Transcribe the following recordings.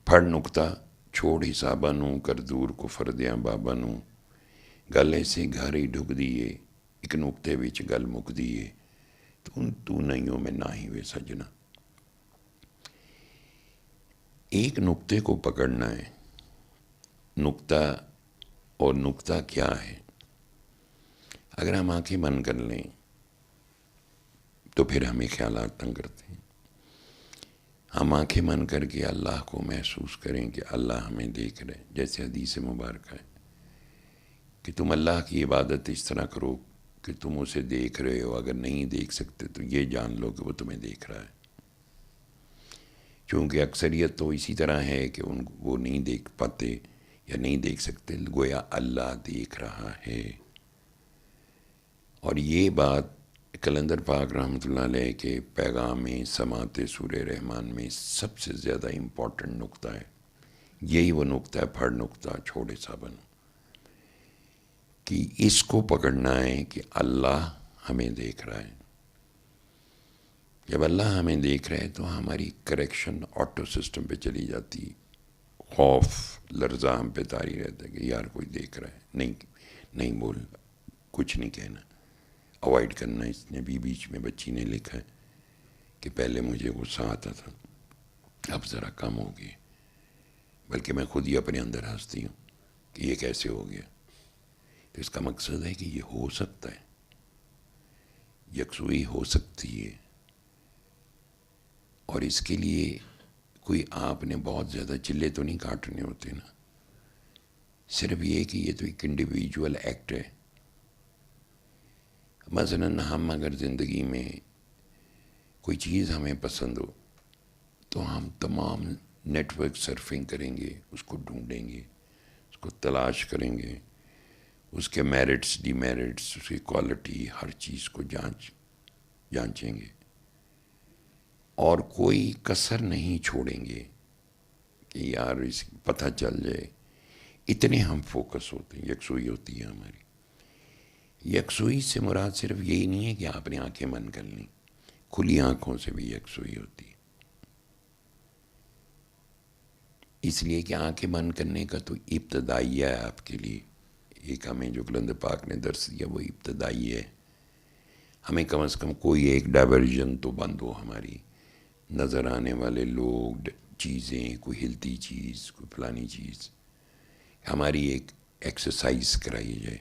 پھڑ نکتا چھوڑ حسابہ نوں کر دور کو فردیاں بابا نوں گل ایسے گھر ہی ڈھک دیے ایک نقطے وچ گل مک دیے تو نہیں ہو میں نہ ہی وے سجنا. ایک نقطے کو پکڑنا ہے. نقطہ اور نقطہ کیا ہے؟ اگر ہم آنکھیں بند کر لیں تو پھر ہمیں خیالات تنگ کرتے ہیں. ہم آنکھیں بند کر کے اللہ کو محسوس کریں کہ اللہ ہمیں دیکھ رہے. جیسے حدیث مبارکہ ہے کہ تم اللہ کی عبادت اس طرح کرو کہ تم اسے دیکھ رہے ہو. اگر نہیں دیکھ سکتے تو یہ جان لو کہ وہ تمہیں دیکھ رہا ہے. چونکہ اکثریت تو اسی طرح ہے کہ وہ نہیں دیکھ پاتے یا نہیں دیکھ سکتے، گویا اللہ دیکھ رہا ہے. اور یہ بات کلندر پاک رحمۃ اللہ علیہ کے پیغام سماعت سورہ رحمان میں سب سے زیادہ امپورٹنٹ نقطہ ہے. یہی وہ نقطہ ہے، پھڑ نقطہ چھوڑے صابن، کہ اس کو پکڑنا ہے کہ اللہ ہمیں دیکھ رہا ہے. جب اللہ ہمیں دیکھ رہا ہے تو ہماری کریکشن آٹو سسٹم پہ چلی جاتی. خوف لرزہ ہم پہ طاری رہتا ہے کہ یار کوئی دیکھ رہا ہے، نہیں بول، کچھ نہیں کہنا، اوائڈ کرنا. اس نے بھی بیچ میں بچی نے لکھا ہے کہ پہلے مجھے غصہ آتا تھا، اب ذرا کم ہو گیا، بلکہ میں خود ہی اپنے اندر ہنستی ہوں کہ یہ کیسے ہو گیا. تو اس کا مقصد ہے کہ یہ ہو سکتا ہے، یکسوئی ہو سکتی ہے. اور اس کے لیے کوئی آپ نے بہت زیادہ چلے تو نہیں کاٹنے ہوتے نا، صرف یہ کہ یہ تو ایک انڈیویجول ایکٹ ہے. مثلاً ہم اگر زندگی میں کوئی چیز ہمیں پسند ہو تو ہم تمام نیٹ ورک سرفنگ کریں گے، اس کو ڈھونڈیں گے، اس کو تلاش کریں گے، اس کے میرٹس ڈی میرٹس، اس کی کوالٹی، ہر چیز کو جانچیں گے اور کوئی کسر نہیں چھوڑیں گے کہ یار اس پتہ چل جائے. اتنے ہم فوکس ہوتے ہیں، یکسوئی ہوتی ہے ہماری. یکسوئی سے مراد صرف یہی نہیں ہے کہ آپ نے آنکھیں بند کر لیں، کھلی آنکھوں سے بھی یکسوئی ہوتی ہے. اس لیے کہ آنکھیں بند کرنے کا تو ابتدائیہ ہے آپ کے لیے. ایک ہمیں جو کلندر پاک نے درس دیا وہ ابتدائی ہے. ہمیں کم از کم کوئی ایک ڈائیورژن تو بند ہو. ہماری نظر آنے والے لوگ، چیزیں، کوئی ہلتی چیز، کوئی فلانی چیز، ہماری ایک ایکسرسائز کرائی جائے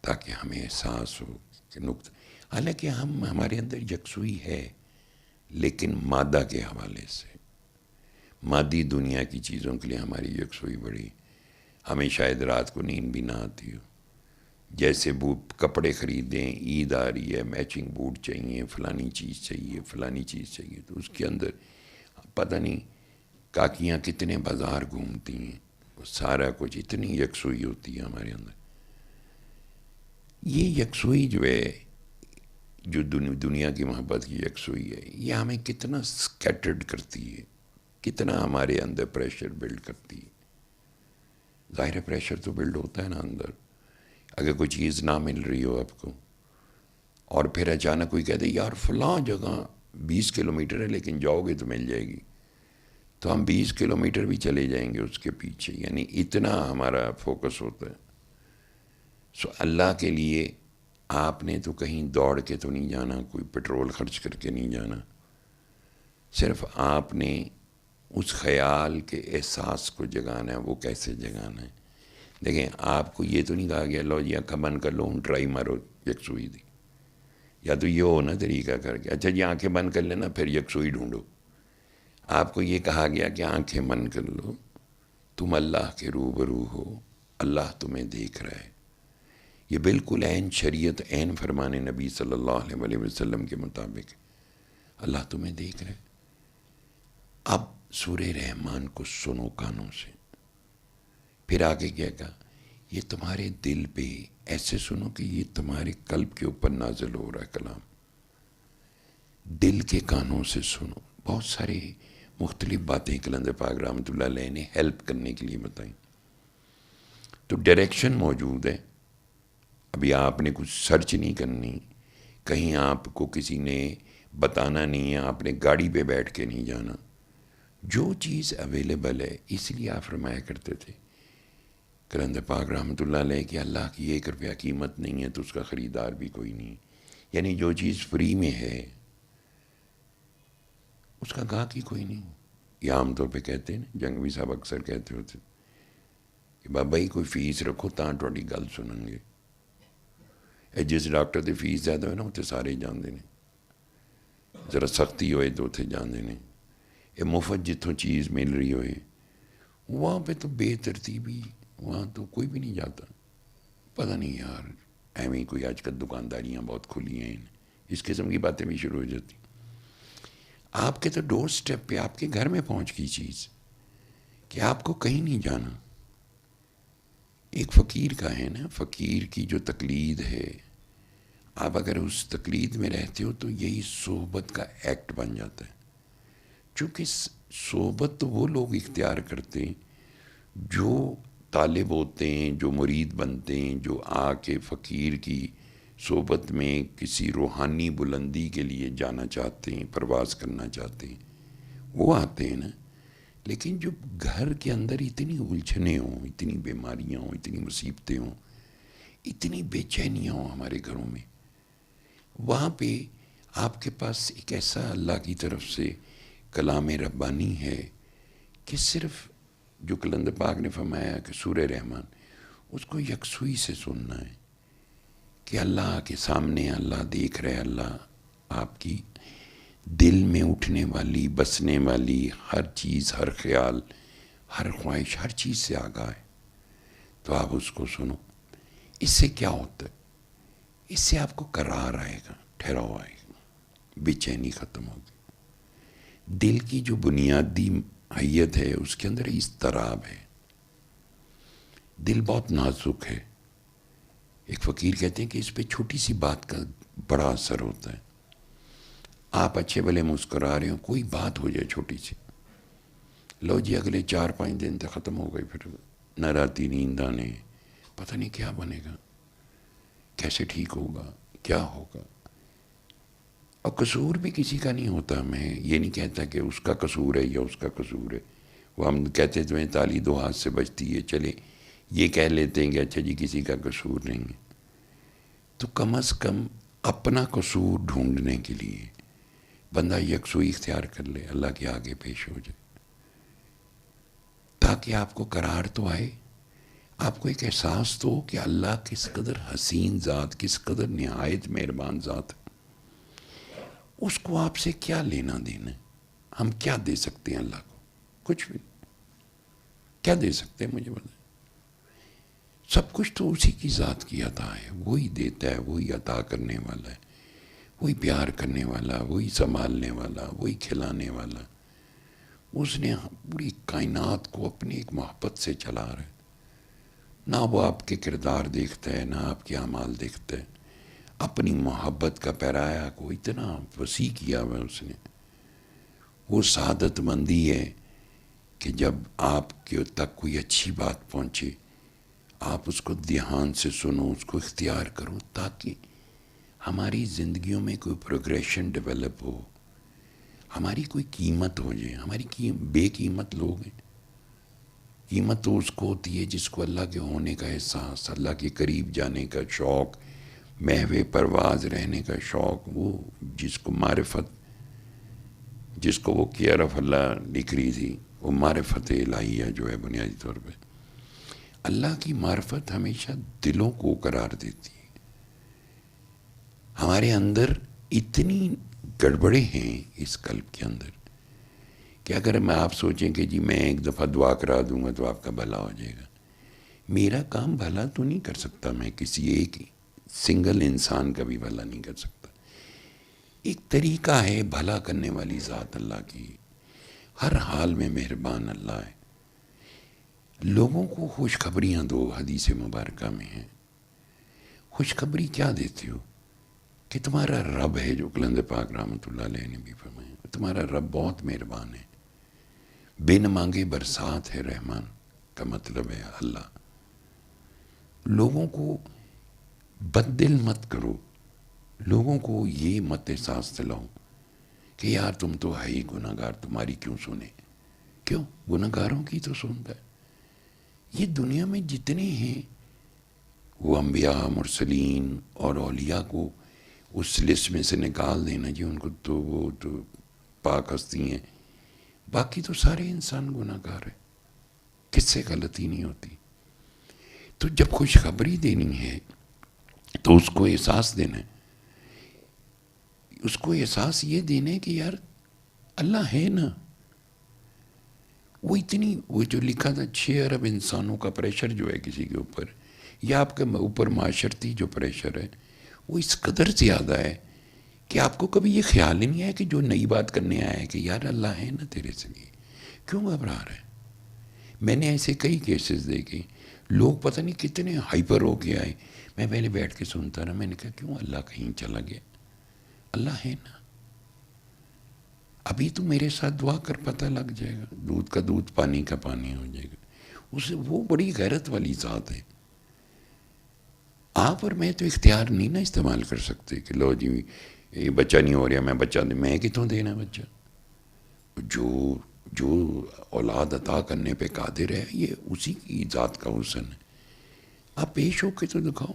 تاکہ ہمیں احساس ہو کہ نقطہ. حالانکہ ہمارے اندر یکسوئی ہے لیکن مادہ کے حوالے سے، مادی دنیا کی چیزوں کے لیے ہماری یکسوئی بڑی. ہمیں شاید رات کو نیند بھی نہ آتی ہو. جیسے کپڑے خریدیں، عید آ رہی ہے، میچنگ بوٹ چاہیے، فلانی چیز چاہیے، فلانی چیز چاہیے، تو اس کے اندر پتہ نہیں کاکیاں کتنے بازار گھومتی ہیں. وہ سارا کچھ اتنی یکسوئی ہوتی ہے ہمارے اندر. یہ یکسوئی جو ہے، جو دنیا کی محبت کی یکسوئی ہے، یہ ہمیں کتنا سکیٹرڈ کرتی ہے، کتنا ہمارے اندر پریشر بلڈ کرتی ہے. ظاہر پریشر تو بلڈ ہوتا ہے نا اندر. اگر کوئی چیز نہ مل رہی ہو آپ کو اور پھر اچانک کوئی کہتے یار فلاں جگہ 20 کلومیٹر ہے لیکن جاؤ گے تو مل جائے گی، تو ہم 20 کلومیٹر بھی چلے جائیں گے اس کے پیچھے. یعنی اتنا ہمارا فوکس ہوتا ہے. اللہ کے لیے آپ نے تو کہیں دوڑ کے تو نہیں جانا، کوئی پیٹرول خرچ کر کے نہیں جانا. صرف آپ نے اس خیال کے احساس کو جگانا ہے. وہ کیسے جگانا ہے؟ دیکھیں، آپ کو یہ تو نہیں کہا گیا لو جی آنکھیں بند کر لو، ٹرائی مارو، یکسوئی دی. یا تو یہ ہو نا طریقہ کر کے اچھا جی آنکھیں بند کر لینا پھر یکسوئی ڈھونڈو. آپ کو یہ کہا گیا کہ آنکھیں بند کر لو، تم اللہ کے روبرو ہو، اللہ تمہیں دیکھ رہا ہے. یہ بالکل عین شریعت، عین فرمان نبی صلی اللہ علیہ وسلم کے مطابق اللہ تمہیں دیکھ رہا ہے. اب سورہ رحمان کو سنو کانوں سے. پھر آگے کیا کہا؟ یہ تمہارے دل پہ ایسے سنو کہ یہ تمہارے قلب کے اوپر نازل ہو رہا ہے کلام. دل کے کانوں سے سنو. بہت سارے مختلف باتیں کلندر پاک رحمۃ اللہ علیہ نے ہیلپ کرنے کے لیے بتائیں. تو ڈائریکشن موجود ہے. ابھی آپ نے کچھ سرچ نہیں کرنی، کہیں آپ کو کسی نے بتانا نہیں ہے، آپ نے گاڑی پہ بیٹھ کے نہیں جانا. جو چیز اویلیبل ہے، اس لیے آپ فرمایا کرتے تھے کلندر پاک رحمۃ اللہ علیہ کہ اللہ کی 1 روپیہ قیمت نہیں ہے تو اس کا خریدار بھی کوئی نہیں، یعنی جو چیز فری میں ہے اس کا گاہک ہی کوئی نہیں. یہ عام طور پہ کہتے ہیں نا، جنگوی صاحب اکثر کہتے ہوتے کہ بابا ہی کوئی فیس رکھو تاں تھوڑی گل سنن گے. جس ڈاکٹر کی فیس زیادہ ہوئے نا اتنے سارے جانتے ہیں، ذرا سختی ہوئے تو اتنے جانتے ہیں. یہ مفت جتوں چیز مل رہی ہوئے وہاں پہ تو بے ترتیبی، وہاں تو کوئی بھی نہیں جاتا. پتہ نہیں یار، ایویں کوئی آج کل دکانداریاں بہت کھلی ہیں، اس قسم کی باتیں بھی شروع ہو جاتی. آپ کے تو ڈور سٹیپ پہ، آپ کے گھر میں پہنچ گئی چیز کہ آپ کو کہیں نہیں جانا. ایک فقیر کا ہے نا، فقیر کی جو تقلید ہے، آپ اگر اس تقلید میں رہتے ہو تو یہی صحبت کا ایکٹ بن جاتا ہے. چونکہ صحبت تو وہ لوگ اختیار کرتے ہیں جو طالب ہوتے ہیں، جو مرید بنتے ہیں، جو آ کے فقیر کی صحبت میں کسی روحانی بلندی کے لیے جانا چاہتے ہیں، پرواز کرنا چاہتے ہیں، وہ آتے ہیں نا. لیکن جو گھر کے اندر اتنی الجھنیں ہوں، اتنی بیماریاں ہوں، اتنی مصیبتیں ہوں، اتنی بے چینیاں ہوں ہمارے گھروں میں، وہاں پہ آپ کے پاس ایک ایسا اللہ کی طرف سے کلام ربانی ہے کہ صرف جو کلندر پاک نے فرمایا کہ سورہ رحمان، اس کو یکسوئی سے سننا ہے کہ اللہ کے سامنے اللہ دیکھ رہے، اللہ آپ کی دل میں اٹھنے والی، بسنے والی ہر چیز، ہر خیال، ہر خواہش، ہر چیز سے آگاہ ہے. تو آپ اس کو سنو. اس سے کیا ہوتا ہے؟ اس سے آپ کو قرار آئے گا، ٹھہراؤ آئے گا، بے چینی ختم ہوگی. دل کی جو بنیادی حیت ہے اس کے اندر اضطراب ہے. دل بہت نازک ہے. ایک فقیر کہتے ہیں کہ اس پہ چھوٹی سی بات کا بڑا اثر ہوتا ہے. آپ اچھے بھلے مسکرا رہے ہو، کوئی بات ہو جائے چھوٹی سی، لو جی اگلے 4-5 دن تک ختم ہو گئی، پھر نہ راتی نیند آنے، پتہ نہیں کیا بنے گا، کیسے ٹھیک ہوگا، کیا ہوگا. اور قصور بھی کسی کا نہیں ہوتا. میں یہ نہیں کہتا کہ اس کا قصور ہے یا اس کا قصور ہے. وہ ہم کہتے تمہیں تالی 2 ہاتھ سے بجتی ہے، چلے یہ کہہ لیتے ہیں کہ اچھا جی کسی کا قصور نہیں ہے. تو کم از کم اپنا قصور ڈھونڈنے کے لیے بندہ یکسوئی اختیار کر لے، اللہ کے آگے پیش ہو جائے، تاکہ آپ کو قرار تو آئے، آپ کو ایک احساس تو ہو کہ اللہ کس قدر حسین ذات، کس قدر نہایت مہربان ذات. اس کو آپ سے کیا لینا دینا ہے؟ ہم کیا دے سکتے ہیں اللہ کو؟ کچھ بھی. کیا دے سکتے ہیں مجھے بتائیں؟ سب کچھ تو اسی کی ذات کی عطا ہے. وہی دیتا ہے، وہی عطا کرنے والا ہے، وہی پیار کرنے والا، وہی سنبھالنے والا، وہی کھلانے والا. اس نے پوری کائنات کو اپنی ایک محبت سے چلا رہا ہے. نہ وہ آپ کے کردار دیکھتا ہے، نہ آپ کے اعمال دیکھتا ہے. اپنی محبت کا پیرایا کو اتنا وسیع کیا ہوا اس نے. وہ سعادت مندی ہے کہ جب آپ کے تک کوئی اچھی بات پہنچے، آپ اس کو دھیان سے سنو، اس کو اختیار کرو، تاکہ ہماری زندگیوں میں کوئی پروگریشن ڈیولپ ہو، ہماری کوئی قیمت ہو جائے. ہماری بے قیمت لوگ ہیں. قیمت تو اس کو ہوتی ہے جس کو اللہ کے ہونے کا احساس، اللہ کے قریب جانے کا شوق، محو پرواز رہنے کا شوق، وہ جس کو معرفت، جس کو وہ کیئر آف اللہ لکھ رہی تھی، وہ معرفت الہیہ جو ہے بنیادی طور پہ. اللہ کی معرفت ہمیشہ دلوں کو قرار دیتی ہے. ہمارے اندر اتنی گڑبڑیں ہیں اس قلب کے اندر کہ اگر آپ سوچیں کہ جی میں ایک دفعہ دعا کرا دوں گا تو آپ کا بھلا ہو جائے گا، میرا کام بھلا تو نہیں کر سکتا. میں کسی ایک سنگل انسان کا بھی بھلا نہیں کر سکتا. ایک طریقہ ہے بھلا کرنے والی ذات اللہ کی. ہر حال میں مہربان اللہ ہے. لوگوں کو خوشخبریاں دو، حدیث مبارکہ میں ہیں. خوشخبری کیا دیتے ہو؟ کہ تمہارا رب ہے، جو کلندر پاک رحمۃ اللہ علیہ نے بھی فرمایا، تمہارا رب بہت مہربان ہے، بن مانگے برسات ہے رحمان کا مطلب ہے اللہ. لوگوں کو بد دل مت کرو، لوگوں کو یہ مت احساس دلاؤ کہ یار تم تو ہے ہی گناہ گار، تمہاری کیوں سنیں. کیوں؟ گناہگاروں کی تو سنتا ہے. یہ دنیا میں جتنے ہیں وہ انبیاء، مرسلین اور اولیاء کو اس لسٹ میں سے نکال دینا جی، ان کو تو وہ تو پاک ہستی ہیں، باقی تو سارے انسان گناہگار ہیں، کس سے غلطی نہیں ہوتی. تو جب خوشخبری دینی ہے تو اس کو احساس دینا ہے، اس کو احساس یہ دینا ہے کہ یار اللہ ہے نا. وہ جو لکھا تھا 6 ارب انسانوں کا پریشر جو ہے کسی کے اوپر، یا آپ کے اوپر معاشرتی جو پریشر ہے وہ اس قدر زیادہ ہے کہ آپ کو کبھی یہ خیال ہی نہیں آیا کہ جو نئی بات کرنے آیا ہے کہ یار اللہ ہے نا تیرے سے، کیوں گھبرا رہا ہے. میں نے ایسے کئی کیسز دیکھے، لوگ پتہ نہیں کتنے ہائپر ہو کے آئے. میں پہلے بیٹھ کے سنتا رہا، میں نے کہا کیوں اللہ کہیں چلا گیا، اللہ ہے نا. ابھی تو میرے ساتھ دعا کر، پتہ لگ جائے گا، دودھ کا دودھ پانی کا پانی ہو جائے گا. اسے وہ بڑی غیرت والی ذات ہے. آپ اور میں تو اختیار نہیں نا استعمال کر سکتے کہ لو جی یہ بچہ نہیں ہو رہا، میں بچہ دیں، میں کتوں دینا بچہ. جو اولاد عطا کرنے پہ قادر ہے، یہ اسی کی ذات کا حسن ہے. آپ پیش ہو کے تو دکھاؤ.